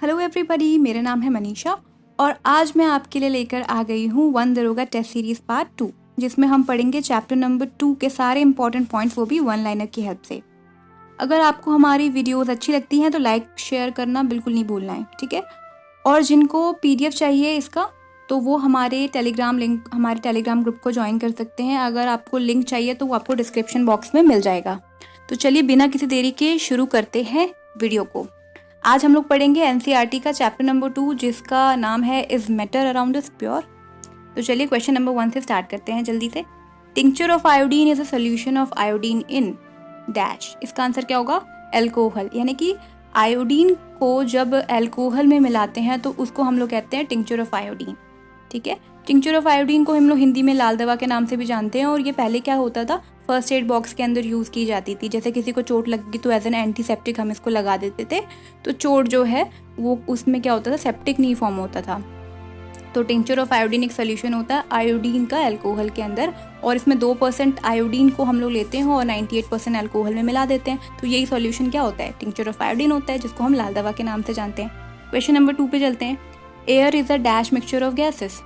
Hello everybody, मेरा नाम है मनीषा और आज मैं आपके लिए लेकर आ गई हूँ वन दरोगा टेस्ट सीरीज़ पार्ट 2, जिसमें हम पढ़ेंगे चैप्टर नंबर 2 के सारे इंपॉर्टेंट पॉइंट्स, वो भी वन लाइनर की हेल्प से। अगर आपको हमारी वीडियोस अच्छी लगती हैं तो लाइक शेयर करना बिल्कुल नहीं भूलना है, ठीक है। और जिनको PDF चाहिए इसका, तो वो हमारे टेलीग्राम ग्रुप को ज्वाइन कर सकते हैं। अगर आपको लिंक चाहिए तो वो आपको डिस्क्रिप्शन बॉक्स में मिल जाएगा। तो चलिए बिना किसी देरी के शुरू करते हैं वीडियो को। आज हम लोग पढ़ेंगे NCERT का चैप्टर नंबर 2, जिसका नाम है is matter around us pure. तो चलिए क्वेश्चन नंबर 1 से स्टार्ट करते हैं जल्दी से। Tincture of iodine is a solution of iodine in dash. इसका आंसर क्या होगा? एल्कोहल। यानी कि आयोडीन को जब एल्कोहल में मिलाते हैं तो उसको हम लोग कहते हैं टिंक्चर ऑफ आयोडीन, ठीक है। टिंक्चर ऑफ आयोडीन को हम लोग हिंदी में लाल दवा के नाम से भी जानते हैं। और ये पहले क्या होता था, फर्स्ट एड बॉक्स के अंदर यूज़ की जाती थी। जैसे किसी को चोट लगी तो एज एन एंटीसेप्टिक हम इसको लगा देते थे। तो चोट जो है वो उसमें क्या होता था, सेप्टिक नहीं फॉर्म होता था। तो टिंक्चर ऑफ आयोडीन एक सोल्यूशन होता है आयोडीन का एल्कोहल के अंदर, और इसमें 2% आयोडीन को हम लोग लेते हैं और 98% एल्कोहल में मिला देते हैं। तो यही सोल्यूशन क्या होता है, टिंक्चर ऑफ आयोडीन होता है, जिसको हम लाल दवा के नाम से जानते हैं। क्वेश्चन नंबर 2 पे चलते हैं। Air is a dash mixture of gases.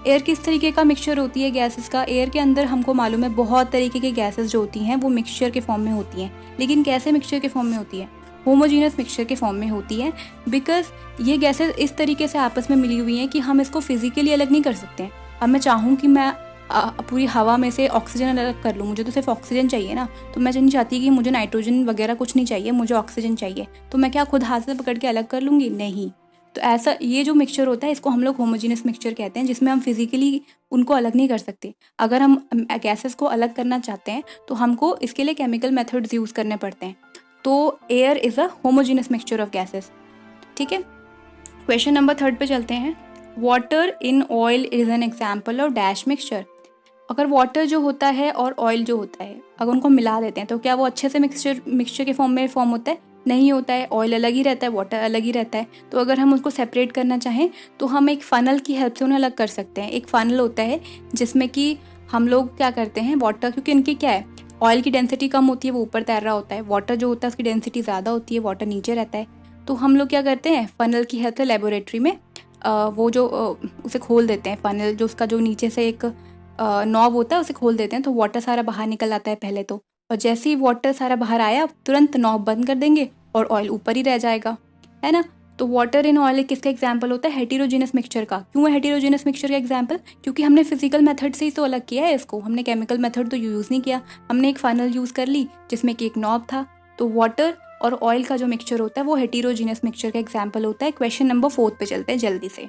Air किस तरीके का मिक्सचर होती है गैसेस का? एयर के अंदर हमको मालूम है बहुत तरीके की गैसेस जो होती हैं वो मिक्सचर के फॉर्म में होती हैं। लेकिन कैसे मिक्सचर के फॉर्म में होती है? होमोजीनियस मिक्सचर के फॉर्म में होती है। बिकॉज ये गैसेस इस तरीके से आपस में मिली हुई हैं कि हम इसको फिजिकली अलग नहीं कर सकते हैं। अब मैं चाहूँ कि मैं पूरी हवा में से ऑक्सीजन अलग कर लूँ, मुझे तो सिर्फ ऑक्सीजन चाहिए ना। तो मैं नहीं चाहती कि मुझे नाइट्रोजन वगैरह कुछ नहीं चाहिए, मुझे ऑक्सीजन चाहिए। तो मैं क्या खुद हाथ से पकड़ के अलग कर लूँगी? नहीं। तो ऐसा ये जो मिक्सचर होता है इसको हम लोग होमोजीनियस मिक्सचर कहते हैं, जिसमें हम फिजिकली उनको अलग नहीं कर सकते। अगर हम गैसेस को अलग करना चाहते हैं तो हमको इसके लिए केमिकल मेथड्स यूज़ करने पड़ते हैं। तो air is a homogeneous mixture of gases, ठीक है। क्वेश्चन नंबर 3 पे चलते हैं। Water in oil is an example of dash mixture. अगर वाटर जो होता है और ऑयल जो होता है, अगर उनको मिला देते हैं तो क्या वो अच्छे से मिक्सचर के फॉर्म में फॉर्म होता है? नहीं होता है। ऑयल अलग ही रहता है, वाटर अलग ही रहता है। तो अगर हम उसको सेपरेट करना चाहें तो हम एक फ़नल की हेल्प से उन्हें अलग कर सकते हैं। एक फ़नल होता है जिसमें कि हम लोग क्या करते हैं, वाटर, क्योंकि इनकी क्या है, ऑयल की डेंसिटी कम होती है, वो ऊपर तैर रहा होता है। वाटर जो होता है उसकी डेंसिटी ज़्यादा होती है, वाटर नीचे रहता है। तो हम लोग क्या करते हैं, फ़नल की हेल्प से लेबोरेटरी में वो जो उसे खोल देते हैं, फ़नल जो उसका जो नीचे से एक नॉब होता है उसे खोल देते हैं। तो वाटर सारा बाहर निकल आता है पहले तो, और जैसे ही वाटर सारा बाहर आया तुरंत नॉब बंद कर देंगे और ऑयल ऊपर ही रह जाएगा, है ना। तो वाटर इन ऑयल किसका एग्जाम्पल होता है? हेटेरोजेनस मिक्सचर का। क्यों है हेटेरोजेनस मिक्सचर का एग्जाम्पल? क्योंकि हमने फिजिकल मेथड से ही तो अलग किया है इसको, हमने केमिकल मेथड तो यूज़ नहीं किया। हमने एक फाइनल यूज़ कर ली जिसमें कि एक नॉब था। तो वाटर और ऑयल का जो मिक्सचर होता है वो हेटेरोजेनस मिक्सचर का एग्जाम्पल होता है। क्वेश्चन नंबर 4 पे चलते हैं जल्दी से।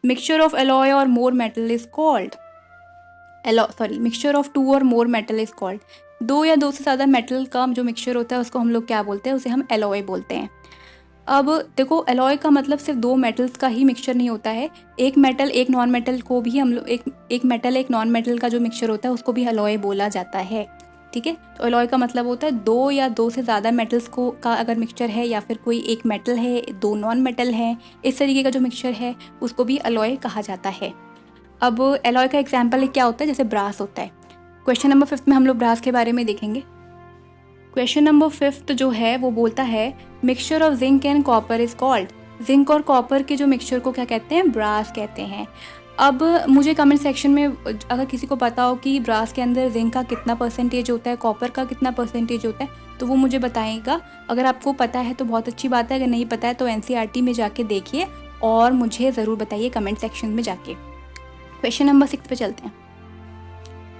Mixture of alloy or more metal is called mixture of 2 or more metal is called. 2 या 2 से ज़्यादा मेटल का जो मिक्सचर होता है उसको हम लोग क्या बोलते हैं? उसे हम एलॉय बोलते हैं। अब देखो, एलॉय का मतलब सिर्फ 2 मेटल्स का ही मिक्सचर नहीं होता है। एक मेटल एक नॉन मेटल को भी हम लोग एक मेटल एक नॉन मेटल का जो मिक्सचर होता है उसको भी एलॉय बोला जाता है, ठीक है। तो एलॉय का मतलब होता है 2 या 2 से ज़्यादा मेटल्स को का अगर मिक्सचर है, या फिर कोई एक मेटल है, 2 नॉन मेटल हैं, इस तरीके का जो मिक्सचर है उसको भी एलॉय कहा जाता है। अब एलॉय का एग्जाम्पल क्या होता है? जैसे ब्रास होता है। क्वेश्चन नंबर 5 में हम लोग ब्रास के बारे में देखेंगे। क्वेश्चन नंबर 5 जो है वो बोलता है mixture of zinc and copper is called. Zinc और कॉपर के जो मिक्सचर को क्या कहते हैं? ब्रास कहते हैं। अब मुझे कमेंट सेक्शन में अगर किसी को पता हो कि ब्रास के अंदर जिंक का कितना परसेंटेज होता है, कॉपर का कितना परसेंटेज होता है, तो वो मुझे बताएगा। अगर आपको पता है तो बहुत अच्छी बात है, अगर नहीं पता है तो NCERT में जाके देखिए और मुझे ज़रूर बताइए कमेंट सेक्शन में जाके। क्वेश्चन नंबर 6 पे चलते हैं।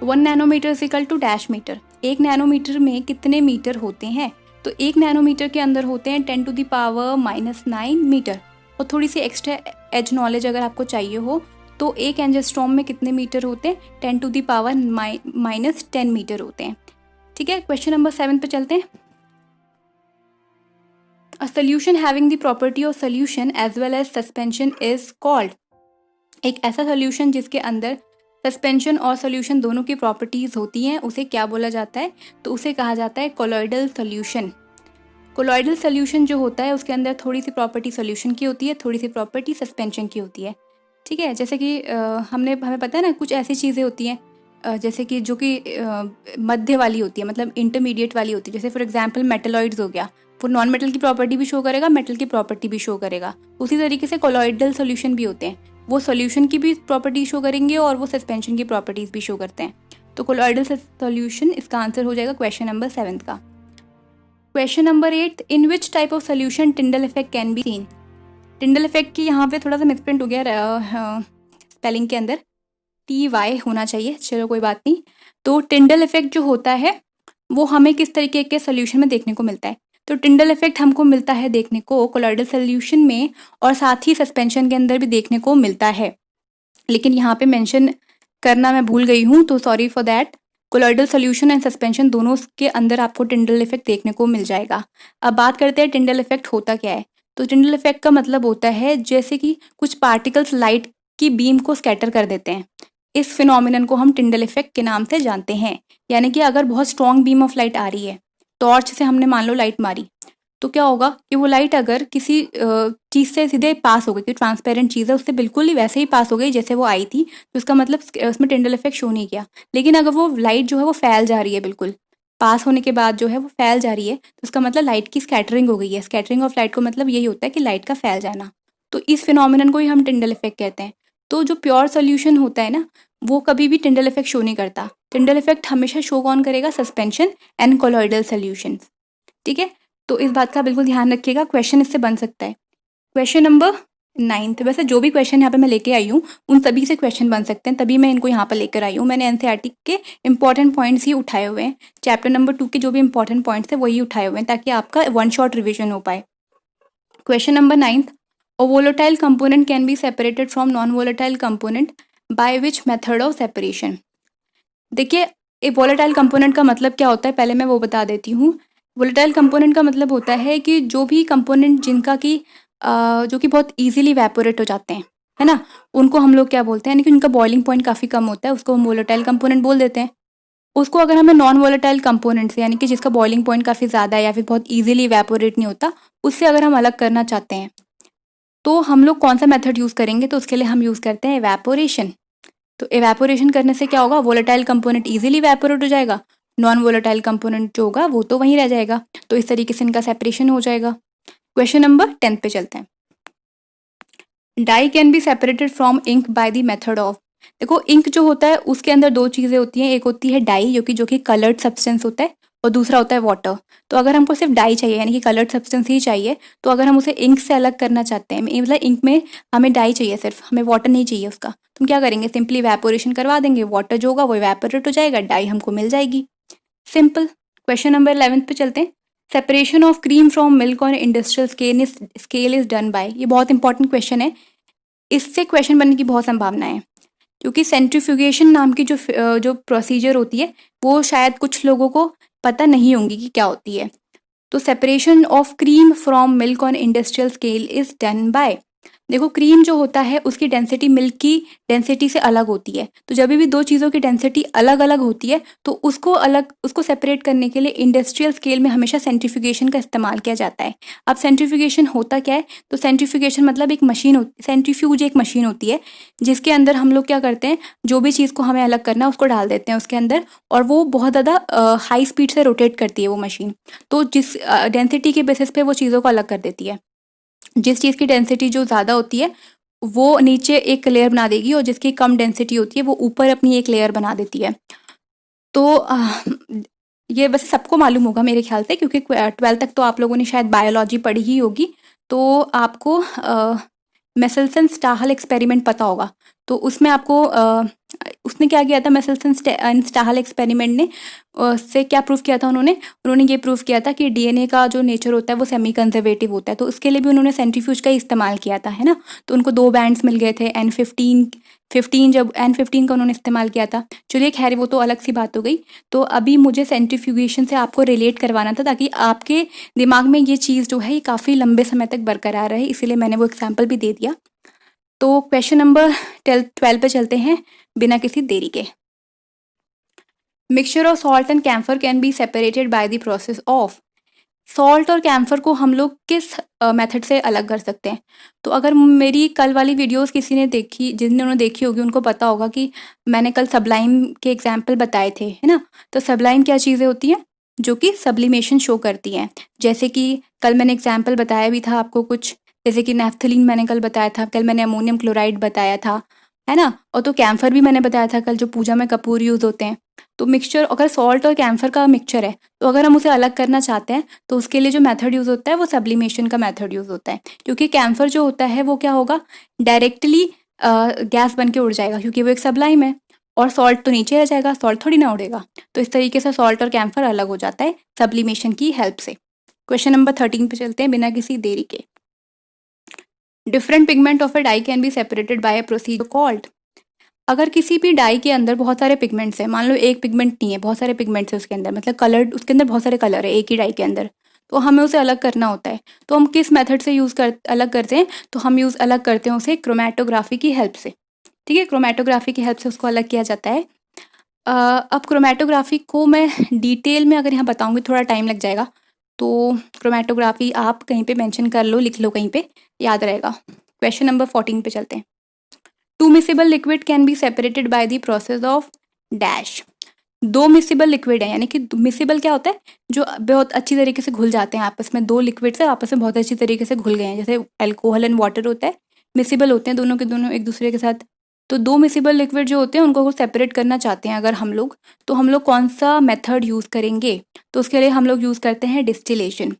1 nanometre is equal to dash metre. 1 nanometre में कितने मीटर होते हैं? तो 1 नैनोमीटर के अंदर होते हैं 10⁻⁹ मीटर। और थोड़ी सी एक्स्ट्रा एज नॉलेज अगर आपको चाहिए हो तो 1 एंजिस्ट्रॉम में कितने मीटर होते हैं? 10⁻⁻10 मीटर होते हैं, ठीक है। क्वेश्चन नंबर 7 पे चलते हैं। A solution having the property of solution as well as suspension is called. एक ऐसा सोल्यूशन जिसके अंदर सस्पेंशन और सोल्यूशन दोनों की प्रॉपर्टीज़ होती हैं उसे क्या बोला जाता है? तो उसे कहा जाता है कोलॉइडल सोल्यूशन। कोलॉइडल सोल्यूशन जो होता है उसके अंदर थोड़ी सी प्रॉपर्टी सोल्यूशन की होती है, थोड़ी सी प्रॉपर्टी सस्पेंशन की होती है, ठीक है। जैसे कि हमें पता है ना, कुछ ऐसी चीज़ें होती हैं जैसे कि जो कि मध्य वाली होती है, मतलब इंटरमीडिएट वाली होती है। जैसे फॉर एग्जांपल मेटलॉइड्स हो गया। वो नॉन मेटल की प्रॉपर्टी भी शो करेगा, मेटल की प्रॉपर्टी भी शो करेगा। उसी तरीके से कोलॉइडल सोल्यूशन भी होते हैं, वो सोल्यूशन की भी प्रॉपर्टी शो करेंगे और वो सस्पेंशन की प्रॉपर्टीज भी शो करते हैं। तो कोलॉइडल सोल्यूशन इसका आंसर हो जाएगा क्वेश्चन नंबर 7 का। Question number 8, in which type of solution Tyndall effect can be seen. Tyndall effect की यहाँ पे थोड़ा सा मिसप्रिंट हो गया स्पेलिंग के अंदर, TY होना चाहिए, चलो कोई बात नहीं। तो टिंडल इफेक्ट जो होता है वो हमें किस तरीके के सोल्यूशन में देखने को मिलता है। तो टिंडल इफेक्ट हमको मिलता है देखने को कोलॉइडल सोल्यूशन में और साथ ही सस्पेंशन के अंदर भी देखने को मिलता है, लेकिन यहाँ पे मेंशन करना मैं भूल गई हूँ, तो sorry for that. Colloidal solution and suspension दोनों के अंदर आपको टिंडल इफेक्ट देखने को मिल जाएगा। अब बात करते हैं टिंडल इफेक्ट होता क्या है। तो टिंडल इफेक्ट का मतलब होता है जैसे कि कुछ पार्टिकल्स लाइट की बीम को स्कैटर कर देते हैं। इस फिनोमिनन को हम टिंडल इफेक्ट के नाम से जानते हैं। यानी कि अगर बहुत स्ट्रॉन्ग बीम ऑफ लाइट आ रही है, टॉर्च से हमने मान लो लाइट मारी, तो क्या होगा कि वो लाइट अगर किसी चीज़ से सीधे पास हो गई, कि ट्रांसपेरेंट चीज़ है उससे बिल्कुल ही वैसे ही पास हो गई जैसे वो आई थी, तो इसका मतलब उसमें टिंडल इफेक्ट शो नहीं किया। लेकिन अगर वो लाइट जो है वो फैल जा रही है, बिल्कुल पास होने के बाद जो है वो फैल जा रही है, तो इसका मतलब लाइट की स्कैटरिंग हो गई है। स्कैटरिंग ऑफ लाइट को मतलब यही होता है कि लाइट का फैल जाना। तो इस फिनोमिनन को ही हम टिंडल इफेक्ट कहते हैं। तो जो प्योर सोल्यूशन होता है ना, वो कभी भी टिंडल इफेक्ट शो नहीं करता। टिंडल इफेक्ट हमेशा शो कौन करेगा? Suspension and colloidal solution. ठीक है, तो इस बात का बिल्कुल ध्यान रखिएगा, क्वेश्चन इससे बन सकता है। क्वेश्चन नंबर 9, वैसे जो भी क्वेश्चन यहाँ पे मैं लेके आई हूँ उन सभी से क्वेश्चन बन सकते हैं, तभी मैं इनको यहाँ पर लेकर आई हूँ। मैंने एनसीईआरटी के इंपॉर्टेंट पॉइंट्स ही उठाए हुए हैं, चैप्टर नंबर 2 के जो भी इंपॉर्टेंट पॉइंट्स है वही उठाए हुए हैं, ताकि आपका वन शॉट रिविजन हो पाए। Question number 9, a volatile component can be separated from non-volatile component by which method of separation। देखिए, एक वोलेटाइल कंपोनेंट का मतलब क्या होता है पहले मैं वो बता देती हूँ। वोलेटाइल कंपोनेंट का मतलब होता है कि जो भी कंपोनेंट जिनका कि जो कि बहुत इजीली वेपोरेट हो जाते हैं, है ना, उनको हम लोग क्या बोलते हैं, यानी कि उनका बॉइलिंग पॉइंट काफ़ी कम होता है, उसको हम वोलेटाइल कंपोनेंट बोल देते हैं। उसको अगर हमें नॉन वोलेटाइल कंपोनेंट से, यानी कि जिसका बॉइलिंग पॉइंट काफ़ी ज़्यादा है या फिर बहुत ईजिली वेपोरेट नहीं होता, उससे अगर हम अलग करना चाहते हैं तो हम लोग कौन सा मेथड यूज़ करेंगे? तो उसके लिए हम यूज़ करते हैं एवेपोरेशन। तो एवेपोरेशन करने से क्या होगा? वोलेटाइल कंपोनेंट इजीली एवेपोरेट हो जाएगा, नॉन वोलेटाइल कंपोनेंट जो होगा वो तो वहीं रह जाएगा। तो इस तरीके से इनका सेपरेशन हो जाएगा। क्वेश्चन नंबर 10 पे चलते हैं। Dye can be separated from ink by the method of. देखो, इंक जो होता है उसके अंदर दो चीज़ें होती हैं, एक होती है डाई जो कि कलर्ड सब्सटेंस होता है, और दूसरा होता है वाटर। तो अगर हमको सिर्फ डाई चाहिए यानी कि कलर्ड सब्सटेंस ही चाहिए, तो अगर हम उसे इंक से अलग करना चाहते हैं, मतलब इंक में हमें डाई चाहिए सिर्फ, हमें वाटर नहीं चाहिए उसका, तो हम क्या करेंगे? सिंपली इवेपोरेशन करवा देंगे, वाटर जो होगा वो इवेपोरेट हो जाएगा, डाई हमको मिल जाएगी। सिंपल। क्वेश्चन नंबर 11 पे चलते हैं। Separation of cream from milk on industrial scale is done by. ये बहुत इंपॉर्टेंट क्वेश्चन है, इससे क्वेश्चन बनने की बहुत संभावना है, क्योंकि सेंट्रीफ्यूगेशन नाम की जो प्रोसीजर होती है वो शायद कुछ लोगों को पता नहीं होंगी कि क्या होती है। तो separation of cream from milk on industrial scale is done by. देखो, क्रीम जो होता है उसकी डेंसिटी मिल्क की डेंसिटी से अलग होती है, तो जब भी दो चीज़ों की डेंसिटी अलग अलग होती है तो उसको सेपरेट करने के लिए इंडस्ट्रियल स्केल में हमेशा सेंट्रीफ्यूगेशन का इस्तेमाल किया जाता है। अब सेंट्रीफ्यूगेशन होता क्या है? तो सेंट्रीफ्यूगेशन मतलब एक मशीन होती, सेंट्रीफ्यूज एक मशीन होती है जिसके अंदर हम लोग क्या करते हैं, जो भी चीज़ को हमें अलग करना है उसको डाल देते हैं उसके अंदर, और वो बहुत ज़्यादा हाई स्पीड से रोटेट करती है वो मशीन। तो जिस डेंसिटी के बेसिस पे वो चीज़ों को अलग कर देती है। जिस चीज़ की डेंसिटी जो ज़्यादा होती है वो नीचे एक लेयर बना देगी, और जिसकी कम डेंसिटी होती है वो ऊपर अपनी एक लेयर बना देती है। तो ये वैसे सबको मालूम होगा मेरे ख्याल से, क्योंकि 12th तक तो आप लोगों ने शायद बायोलॉजी पढ़ी ही होगी, तो आपको मेसेल्सन स्टाहल एक्सपेरिमेंट पता होगा। तो उसमें आपको उसने क्या किया था, मेसेल्सन स्टाहल एक्सपेरिमेंट ने से क्या प्रूव किया था? उन्होंने ये प्रूव किया था कि डीएनए का जो नेचर होता है वो सेमी कंजर्वेटिव होता है, तो उसके लिए भी उन्होंने सेंट्रीफ्यूज का इस्तेमाल किया था, है ना। तो उनको 2 बैंड्स मिल गए थे, N15 जब N15 का उन्होंने इस्तेमाल किया था। चलिए खैर, वो तो अलग सी बात हो गई। तो अभी मुझे सेंट्रीफ्यूगेशन से आपको रिलेट करवाना था, ताकि आपके दिमाग में ये चीज़ जो है ये काफ़ी लंबे समय तक बरकरार रहे, इसीलिए मैंने वो एग्जाम्पल भी दे दिया। तो क्वेश्चन नंबर 12 पे चलते हैं बिना किसी देरी के। Mixture of salt and camphor can be separated by the process of. Salt और कैम्फर को हम लोग किस मेथड से अलग कर सकते हैं? तो अगर मेरी कल वाली वीडियोस किसी ने देखी, जिन्होंने देखी होगी उनको पता होगा कि मैंने कल सबलाइम के एग्जाम्पल बताए थे, है ना। तो सबलाइम क्या चीज़ें होती हैं? जो कि सब्लिमेशन शो करती हैं। जैसे कि कल मैंने एग्जाम्पल बताया भी था आपको कुछ, जैसे कि नेफ्थलीन मैंने कल बताया था, कल मैंने अमोनियम क्लोराइड बताया था, है ना। और तो कैम्फर भी मैंने बताया था कल, जो पूजा में कपूर यूज़ होते हैं। तो मिक्सचर, अगर सॉल्ट और कैम्फर का मिक्सचर है तो अगर हम उसे अलग करना चाहते हैं तो उसके लिए जो मेथड यूज़ होता है वो सब्लिमेशन का मेथड यूज़ होता है। क्योंकि कैम्फर जो होता है वो क्या होगा, डायरेक्टली गैस बन के उड़ जाएगा, क्योंकि वो एक सबलाइम है। और सॉल्ट तो नीचे रह जाएगा, सॉल्ट थोड़ी ना उड़ेगा। तो इस तरीके से सॉल्ट और कैम्फर अलग हो जाता है सब्लिमेशन की हेल्प से। क्वेश्चन नंबर 13 पे चलते हैं बिना किसी देरी के। Different pigment of a dye can be separated by a procedure called. अगर किसी भी डाई के अंदर बहुत सारे पिगमेंट्स हैं, मान लो एक पिगमेंट नहीं है, बहुत सारे पिगमेंट्स हैं उसके अंदर, मतलब कलर, उसके अंदर बहुत सारे कलर है एक ही डाई के अंदर, तो हमें उसे अलग करना होता है। तो हम किस मेथड से अलग करते हैं, तो हम अलग करते हैं उसे क्रोमेटोग्राफी की हेल्प से। ठीक है, क्रोमेटोग्राफी की हेल्प से उसको अलग किया जाता है। अब क्रोमेटोग्राफी को मैं डिटेल में अगर यहाँ बताऊँगी थोड़ा टाइम लग जाएगा, तो क्रोमेटोग्राफी आप कहीं पे मेंशन कर लो, लिख लो कहीं पे, याद रहेगा। क्वेश्चन नंबर 14 पे चलते हैं। Two miscible liquid can be separated by the process of dash. दो मिसिबल लिक्विड है, यानी कि मिसिबल क्या होता है, जो बहुत अच्छी तरीके से घुल जाते हैं आपस में, दो लिक्विड से आपस में बहुत अच्छी तरीके से घुल गए हैं, जैसे अल्कोहल एंड वाटर होता है, मिसिबल होते हैं दोनों के दोनों एक दूसरे के साथ। तो दो मिसिबल लिक्विड जो होते हैं उनको सेपरेट करना चाहते हैं अगर हम लोग, तो हम लोग कौन सा मेथड यूज़ करेंगे, तो उसके लिए हम लोग यूज़ करते हैं डिस्टिलेशन।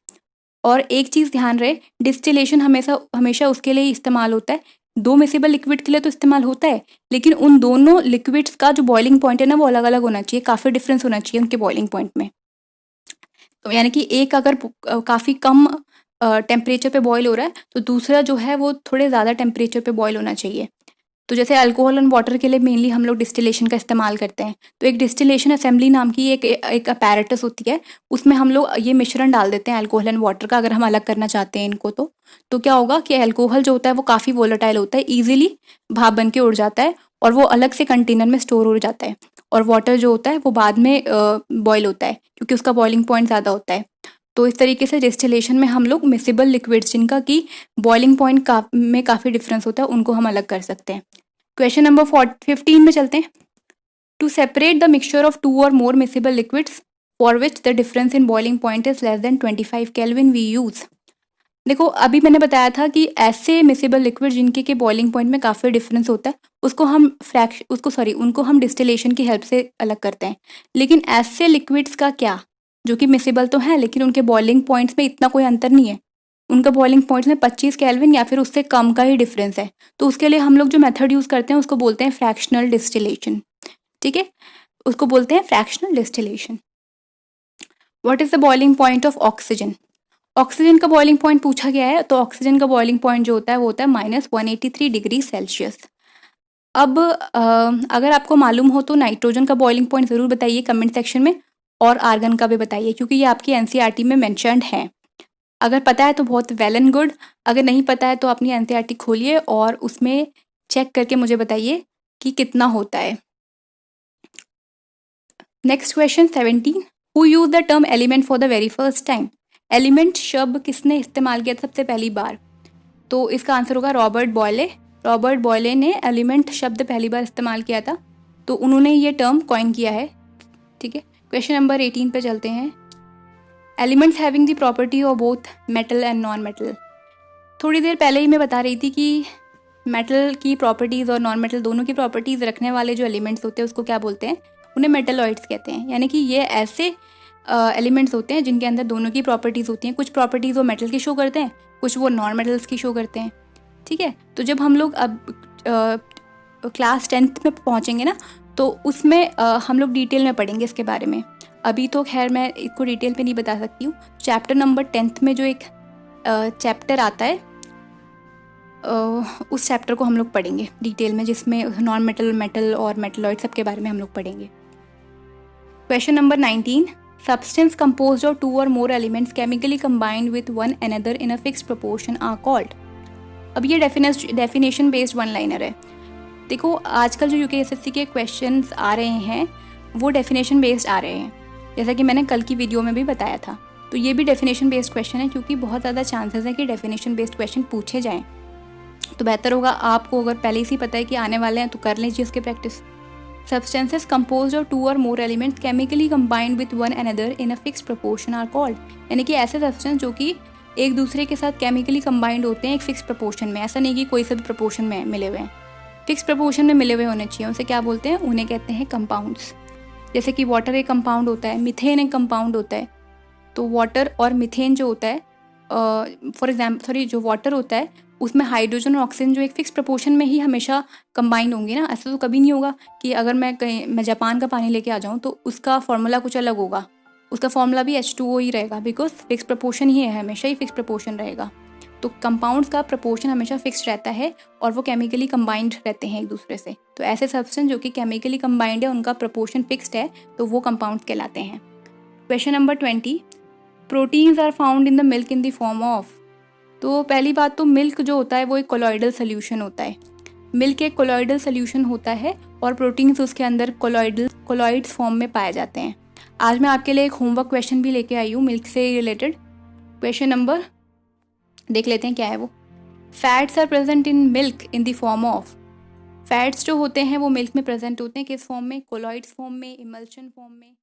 और एक चीज़ ध्यान रहे, डिस्टिलेशन हमेशा उसके लिए ही इस्तेमाल होता है, दो मिसिबल लिक्विड के लिए तो इस्तेमाल होता है, लेकिन उन दोनों लिक्विड्स का जो बॉइलिंग पॉइंट है ना वो अलग अलग होना चाहिए, काफ़ी डिफरेंस होना चाहिए उनके बॉइलिंग पॉइंट में। तो यानी कि एक अगर काफ़ी कम टेम्परेचर पे बॉईल हो रहा है तो दूसरा जो है वो थोड़े ज़्यादा टेम्परेचर पे बॉईल होना चाहिए। तो जैसे अल्कोहल एंड वाटर के लिए मेनली हम लोग डिस्टिलेशन का इस्तेमाल करते हैं। तो एक डिस्टिलेशन असेंबली नाम की एक अपैरेटस होती है, उसमें हम लोग ये मिश्रण डाल देते हैं अल्कोहल एंड वाटर का, अगर हम अलग करना चाहते हैं इनको। तो क्या होगा कि अल्कोहल जो होता है वो काफ़ी वोलेटाइल होता है, ईजिली भाप बन के उड़ जाता है और वो अलग से कंटेनर में स्टोर हो जाता है। और वाटर जो होता है वो बाद में बॉयल होता है, क्योंकि उसका बॉइलिंग पॉइंट ज़्यादा होता है। तो इस तरीके से डिस्टिलेशन में हम लोग मिसिबल लिक्विड्स जिनका कि बॉइलिंग पॉइंट में काफ़ी डिफरेंस होता है उनको हम अलग कर सकते हैं। क्वेश्चन नंबर 15 में चलते हैं। To separate the mixture of two or more miscible liquids for which the difference in boiling point is less than 25 kelvin we use. देखो अभी मैंने बताया था कि ऐसे मिसिबल लिक्विड जिनके के बॉइलिंग पॉइंट में काफ़ी डिफरेंस होता है उनको हम डिस्टिलेशन की हेल्प से अलग करते हैं। लेकिन ऐसे लिक्विड्स का क्या, जो कि मिसिबल तो हैं लेकिन उनके बॉइलिंग पॉइंट्स में इतना कोई अंतर नहीं है, उनका बॉइलिंग पॉइंट्स में 25 केल्विन या फिर उससे कम का ही डिफरेंस है, तो उसके लिए हम लोग जो मेथड यूज़ करते हैं उसको बोलते हैं फ्रैक्शनल डिस्टिलेशन। ठीक है, उसको बोलते हैं fractional distillation. What is the boiling point of oxygen. Oxygen का बॉइलिंग पॉइंट पूछा गया है, तो ऑक्सीजन का बॉइलिंग पॉइंट जो होता है वो होता है -183 डिग्री सेल्सियस। अब अगर आपको मालूम हो तो नाइट्रोजन का बॉइलिंग पॉइंट ज़रूर बताइए कमेंट सेक्शन में, और आर्गन का भी बताइए, क्योंकि ये आपकी एनसीईआरटी में मेंशन्ड है। अगर पता है तो बहुत वेल एंड गुड, अगर नहीं पता है तो अपनी एनसीईआरटी खोलिए और उसमें चेक करके मुझे बताइए कि कितना होता है। Next question 17। Who use the term element for the very first time. Element शब्द किसने इस्तेमाल किया सबसे पहली बार, तो इसका आंसर होगा रॉबर्ट बॉयले। रॉबर्ट बॉयले ने एलिमेंट शब्द पहली बार इस्तेमाल किया था, तो उन्होंने ये टर्म कॉइन किया है। ठीक है, क्वेश्चन नंबर 18 पे चलते हैं। Elements having the property of both metal and non metal. थोड़ी देर पहले ही मैं बता रही थी कि मेटल की प्रॉपर्टीज़ और नॉन मेटल दोनों की प्रॉपर्टीज़ रखने वाले जो एलिमेंट्स होते हैं उसको क्या बोलते हैं, उन्हें मेटलॉइड्स कहते हैं। यानी कि ये ऐसे एलिमेंट्स होते हैं जिनके अंदर दोनों की प्रॉपर्टीज़ होती हैं, कुछ प्रॉपर्टीज़ वो मेटल की शो करते हैं, कुछ वो नॉन मेटल्स की शो करते हैं। ठीक है, तो जब हम लोग अब क्लास 10th में पहुँचेंगे ना, तो उसमें हम लोग डिटेल में पढ़ेंगे इसके बारे में। अभी तो खैर मैं इसको डिटेल पे नहीं बता सकती हूँ। चैप्टर नंबर 10th में जो एक चैप्टर आता है उस चैप्टर को हम लोग पढ़ेंगे डिटेल में, जिसमें नॉन मेटल, मेटल और मेटलॉइड सब के बारे में हम लोग पढ़ेंगे। Question number 19। Substance composed of two or more elements chemically combined with one another in a fixed proportion are called. अब ये डेफिनेशन बेस्ड वन लाइनर है। देखो आजकल जो यूकेएसएससी के क्वेश्चंस आ रहे हैं वो डेफिनेशन बेस्ड आ रहे हैं, जैसा कि मैंने कल की वीडियो में भी बताया था। तो ये भी डेफिनेशन बेस्ड क्वेश्चन है, क्योंकि बहुत ज़्यादा चांसेस है कि डेफिनेशन बेस्ड क्वेश्चन पूछे जाएँ। तो बेहतर होगा आपको, अगर पहले से ही पता है कि आने वाले हैं, तो कर लीजिए उसकी practice. Substances composed of 2 or more elements chemically combined with one another in a fixed proportion are called. यानी कि ऐसे सब्सटेंस जो कि एक दूसरे के साथ केमिकली कंबाइंड होते हैं एक फिक्स प्रपोर्शन में, ऐसा नहीं कि कोई से भी प्रपोर्शन में मिले हुए हैं, फिक्स प्रपोर्शन में मिले हुए होने चाहिए, उसे क्या बोलते हैं, उन्हें कहते हैं कंपाउंड्स। जैसे कि वाटर एक कंपाउंड होता है, मिथेन एक कंपाउंड होता है। तो वाटर और मिथेन जो होता है, जो वाटर होता है उसमें हाइड्रोजन और ऑक्सीजन जो एक फिक्स प्रपोर्शन में ही हमेशा कंबाइंड होंगे ना। ऐसा तो कभी नहीं होगा कि अगर मैं जापान का पानी लेके आ जाऊँ तो उसका फॉर्मूला कुछ अलग होगा, उसका फॉर्मूला भी H2O ही रहेगा, बिकॉज फिक्स प्रपोर्शन ही है, हमेशा ही फिक्स प्रपोर्शन रहेगा। तो कंपाउंड्स का प्रपोर्शन हमेशा फिक्स रहता है और वो केमिकली कंबाइंड रहते हैं एक दूसरे से। तो ऐसे सब्सटेंस जो कि केमिकली कंबाइंड है उनका प्रपोर्शन फिक्स्ड है, तो वो कंपाउंड्स कहलाते हैं। Question number 20, proteins are found in the milk in the form of. तो पहली बात तो मिल्क जो होता है वो एक कोलॉइडल सोल्यूशन होता है। मिल्क एक कोलॉइडल सोल्यूशन होता है और प्रोटीन्स उसके अंदर कोलॉइड्स फॉर्म में पाए जाते हैं। आज मैं आपके लिए एक होमवर्क क्वेश्चन भी लेके आई हूँ मिल्क से रिलेटेड। क्वेश्चन नंबर देख लेते हैं क्या है वो। Fats are present in milk in the form of. Fats जो होते हैं वो मिल्क में प्रेजेंट होते हैं किस फॉर्म में, कोलॉइड्स फॉर्म में, इमल्शन फॉर्म में।